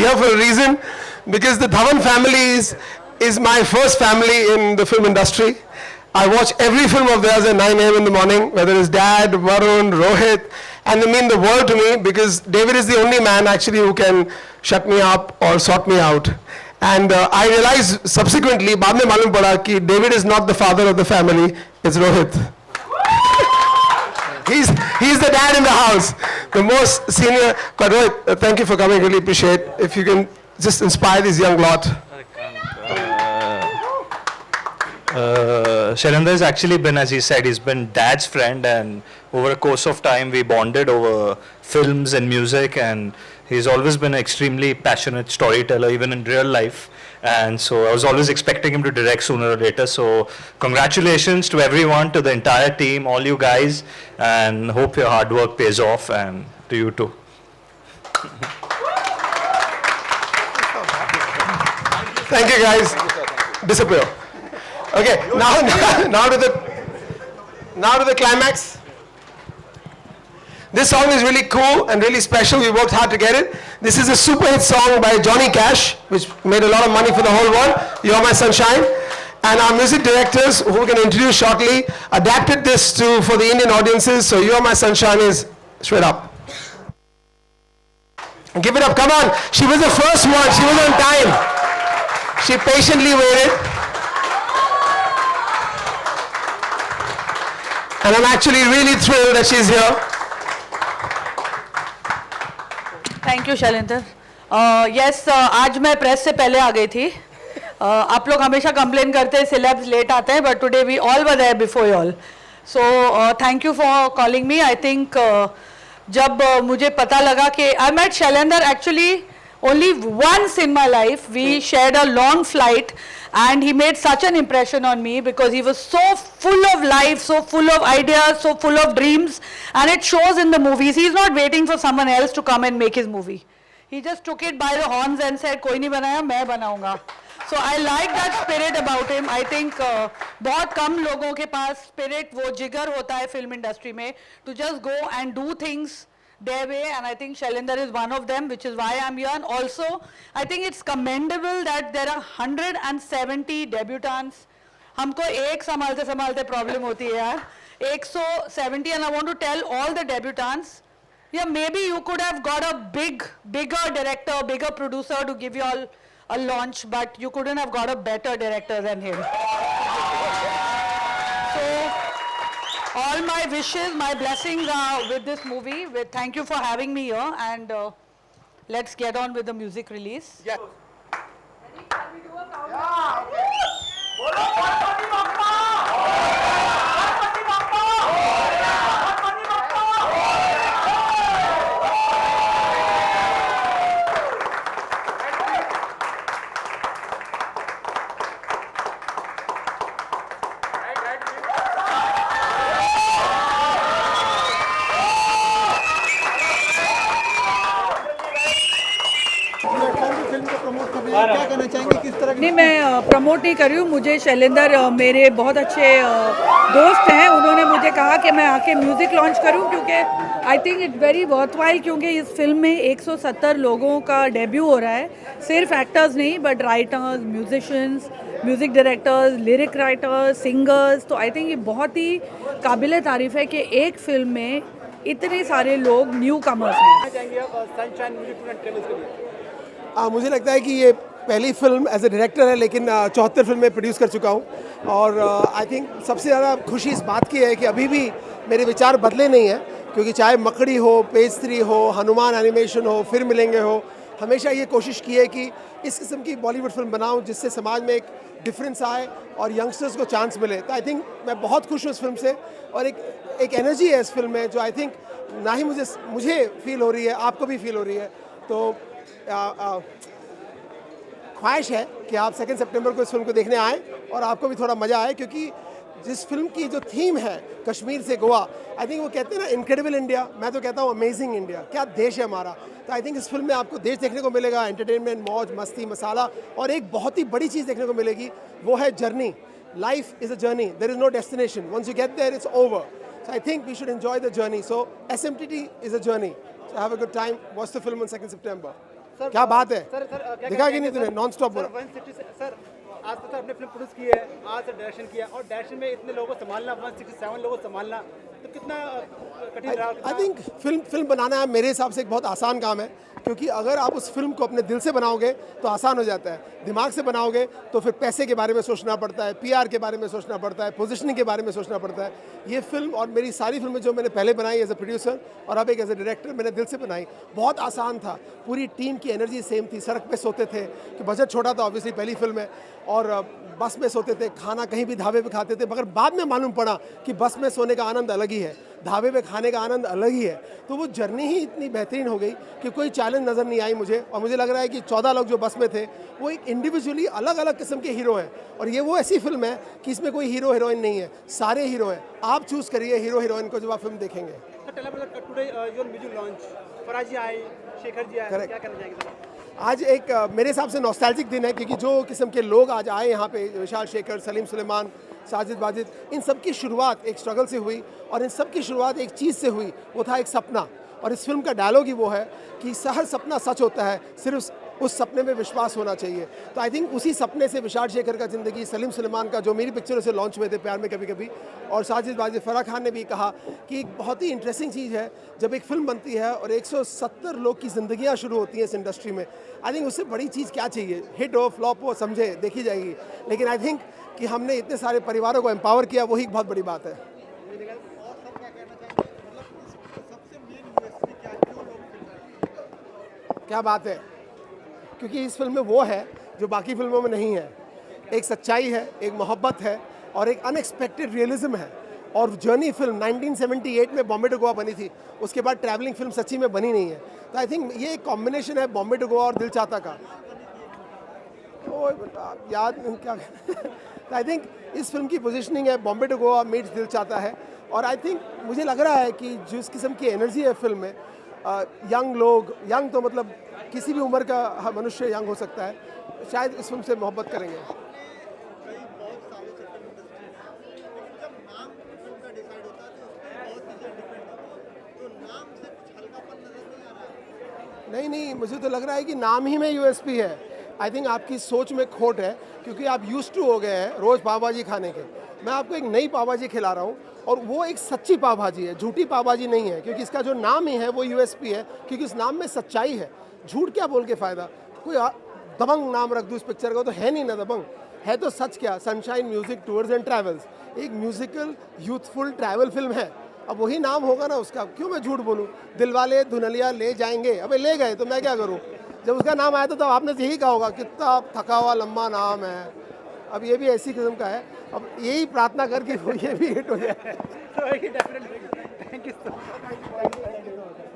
here for a reason, because the Dhawan family is my first family in the film industry. I watch every film of theirs at 9 a.m. in the morning, whether it's Dad, Varun, Rohit, and they mean the world to me because David is the only man actually who can shut me up or sort me out. And I realized subsequently, बाद में मालूम पड़ा कि David is not the father of the family, it's Rohit. He's the dad in the house, the most senior. But Rohit, thank you for coming, really appreciate. If you can just inspire this young lot. Shailendra has actually been, as he said, he's been Dad's friend, and over a course of time we bonded over films and music, and he's always been an extremely passionate storyteller, even in real life. And so I was always expecting him to direct sooner or later. So congratulations to everyone, to the entire team, all you guys, and hope your hard work pays off, and to you too. Thank you guys. Disappear. Okay, now to the climax. This song is really cool and really special. We worked hard to get it. This is a super hit song by Johnny Cash, which made a lot of money for the whole world. You're My Sunshine. And our music directors, who we're going to introduce shortly, adapted this for the Indian audiences. So You're My Sunshine is straight up. Give it up, come on. She was the first one. She was on time. She patiently waited. And I'm actually really thrilled that she's here. Thank you Shailendra. Yes, आज मैं press से पहले आ गई थी. आप लोग हमेशा complain करते हैं सिलेब्स लेट आते हैं, but today we all were there before you all. So thank you for calling me. I think जब मुझे पता लगा कि I met Shailendra actually only once in my life. We shared a long flight and he made such an impression on me because he was so full of life, so full of ideas, so full of dreams, and it shows in the movies. He's not waiting for someone else to come and make his movie. He just took it by the horns and said, कोई नहीं बनाया, मैं बनाऊंगा. So I like that spirit about him. I think बहुत कम लोगों के पास spirit, वो जिगर होता है film industry में, to just go and do things their way, and I think Shailendra is one of them, which is why I'm here. And also, I think it's commendable that there are 170 debutants. हमको एक संभालते problem होती है यार. 170, and I want to tell all the debutants, yeah, maybe you could have got a bigger director, bigger producer to give you all a launch, but you couldn't have got a better director than him. All my wishes, my blessings are with this movie. Thank you for having me here, and let's get on with the music release. Yeah. Ready? Can we do a countdown? Yeah. नहीं, मैं promote नहीं कर रही हूँ. मुझे शैलेंद्र मेरे बहुत अच्छे दोस्त हैं. उन्होंने मुझे कहा कि मैं आके म्यूज़िक लॉन्च करूँ, क्योंकि I think it's very worthwhile, क्योंकि इस फिल्म में 170 लोगों का डेब्यू हो रहा है. सिर्फ एक्टर्स नहीं, but writers, musicians, music directors, lyric writers, singers. तो आई थिंक ये बहुत ही काबिल तारीफ़ है कि एक फिल्म में इतने सारे लोग न्यू कमर्स हैं. मुझे लगता है कि ये पहली फिल्म एज ए डायरेक्टर है, लेकिन 74 फिल्में प्रोड्यूस कर चुका हूँ. और आई थिंक सबसे ज़्यादा खुशी इस बात की है कि अभी भी मेरे विचार बदले नहीं हैं, क्योंकि चाहे मकड़ी हो, पेज 3 हो, हनुमान एनिमेशन हो, फिर मिलेंगे हो, हमेशा ये कोशिश की है कि इस किस्म की बॉलीवुड फिल्म बनाऊँ जिससे समाज में एक डिफरेंस आए और यंगस्टर्स को चांस मिले. तो आई थिंक मैं बहुत खुश हूँ इस फिल्म से, और एक एनर्जी है इस फिल्म में जो आई थिंक ना ही मुझे फील हो रही है, आपको भी फील हो रही है. तो ख्वाहिश है कि आप 2 सितंबर को इस फिल्म को देखने आएँ और आपको भी थोड़ा मज़ा आए, क्योंकि जिस फिल्म की जो थीम है कश्मीर से गोवा, आई थिंक वो कहते हैं ना इनक्रेडिबल इंडिया, मैं तो कहता हूँ अमेजिंग इंडिया. क्या देश है हमारा. तो आई थिंक इस फिल्म में आपको देश देखने को मिलेगा, एंटरटेनमेंट, मौज मस्ती, मसाला, और एक बहुत ही बड़ी चीज़ देखने को मिलेगी, वो है journey. Life is a journey, there is no destination. Once you get there it's over. So I think we should enjoy the journey. So SMTT is a journey. So have a good time. Watch the film on 2nd September. क्या बात है, sir दिखा कि नहीं तूने, non stop बोला। 160 sir आज तक तो आपने फिल्म प्रोड्यूस की है, आज से डायरेक्शन किया और डायरेक्शन में इतने लोगों को संभालना, 167 लोगों को संभालना, तो कितना कठिन रहा? आई थिंक फिल्म बनाना मेरे हिसाब से एक बहुत आसान काम है, क्योंकि अगर आप उस फिल्म को अपने दिल से बनाओगे तो आसान हो जाता है, दिमाग से बनाओगे तो फिर पैसे के बारे में सोचना पड़ता है, पीआर के बारे में सोचना पड़ता है, पोजीशनिंग के बारे में सोचना पड़ता है। ये फिल्म और मेरी सारी फिल्में जो मैंने पहले बनाई एज ए प्रोड्यूसर और अब एक एज ए डायरेक्टर मैंने दिल से बनाई, बहुत आसान था। पूरी टीम की एनर्जी सेम थी, सड़क पे सोते थे कि बजट छोटा था ऑब्वियसली, पहली फिल्म है, और बस में सोते थे, खाना कहीं भी ढाबे पे खाते थे, मगर बाद में मालूम पड़ा कि बस में सोने का आनंद अलग ही है, ढाबे पे खाने का आनंद अलग ही है। तो वो जर्नी ही इतनी बेहतरीन हो गई कि कोई चैलेंज नज़र नहीं आई मुझे, और मुझे लग रहा है कि 14 लोग जो बस में थे वो एक इंडिविजुअली अलग अलग किस्म के हीरो हैं, और ये वो ऐसी फिल्म है कि इसमें कोई हीरो हीरोइन नहीं है, सारे हीरो हैं। आप चूज़ करिए हीरो हीरोइन को जब आप फिल्म देखेंगे। Today your music launch, Faraz ji आए, शेखर जी आए, Correct. क्या करना चाहेंगे सर? आज एक मेरे हिसाब से नॉस्टैल्जिक दिन है, क्योंकि जो किस्म के लोग आज आए यहाँ पे, विशाल शेखर, सलीम सुलेमान, साजिद वाजिद, इन सब की शुरुआत एक स्ट्रगल से हुई, और इन सब की शुरुआत एक चीज़ से हुई, वो था एक सपना। और इस फिल्म का डायलॉग ही वो है कि हर सपना सच होता है, सिर्फ उस सपने में विश्वास होना चाहिए। तो आई थिंक उसी सपने से विशाल शेखर का ज़िंदगी, सलीम सुलेमान का, जो मेरी पिक्चरों से लॉन्च हुए थे, प्यार में कभी कभी, और साजिद वाजिद, फराह खान ने भी कहा कि एक बहुत ही इंटरेस्टिंग चीज़ है जब एक फिल्म बनती है और 170 लोग की ज़िंदगियाँ शुरू होती हैं इस इंडस्ट्री में। आई थिंक उससे बड़ी चीज़ क्या चाहिए, हिट हो फ्लॉप हो समझे, देखी जाएगी, लेकिन आई थिंक कि हमने इतने सारे परिवारों को एम्पावर किया, वही एक बहुत बड़ी बात है। क्या बात है, क्योंकि इस फिल्म में वो है जो बाकी फिल्मों में नहीं है। एक सच्चाई है, एक मोहब्बत है, और एक अनएक्सपेक्टेड रियलिज्म है। और जर्नी फिल्म 1978 में बॉम्बे टू गोवा बनी थी, उसके बाद ट्रैवलिंग फिल्म सच्ची में बनी नहीं है। तो आई थिंक ये एक कॉम्बिनेशन है बॉम्बे टू गोवा और दिल चाहता का। ओ याद क्या आई थिंक इस फिल्म की पोजीशनिंग है बॉम्बे टू गोवा मीट्स दिल चाहता है। और आई थिंक मुझे लग रहा है कि जिस किस्म की एनर्जी है फिल्म में, यंग लोग, यंग तो मतलब किसी भी उम्र का मनुष्य यंग हो सकता है, शायद इस फिल्म से मोहब्बत करेंगे। नहीं, मुझे तो लग रहा है कि नाम ही में यूएसपी है। आई थिंक आपकी सोच में खोट है, क्योंकि आप यूज्ड टू हो गए हैं रोज़ पाव भाजी खाने के। मैं आपको एक नई पाव भाजी खिला रहा हूँ, और वो एक सच्ची पाव भाजी है, झूठी पाव भाजी नहीं है, क्योंकि इसका जो नाम ही है वो यूएसपी है, क्योंकि इस नाम में सच्चाई है। झूठ क्या बोल के फ़ायदा, कोई दबंग नाम रख दूँ इस पिक्चर का, तो है नहीं ना दबंग, है तो सच क्या, sunshine music tours and travels, एक म्यूज़िकल यूथफुल ट्रैवल फिल्म है। अब वही नाम होगा ना उसका, क्यों मैं झूठ बोलूँ। दिलवाले दुल्हनिया ले जाएंगे, अबे ले गए तो मैं क्या करूँ। जब उसका नाम आया था तो आपने यही कहा होगा कितना थका हुआ लंबा नाम है। अब ये भी ऐसी किस्म का है, अब यही प्रार्थना करके वो ये भी हिट हो जाए। Thank you so much.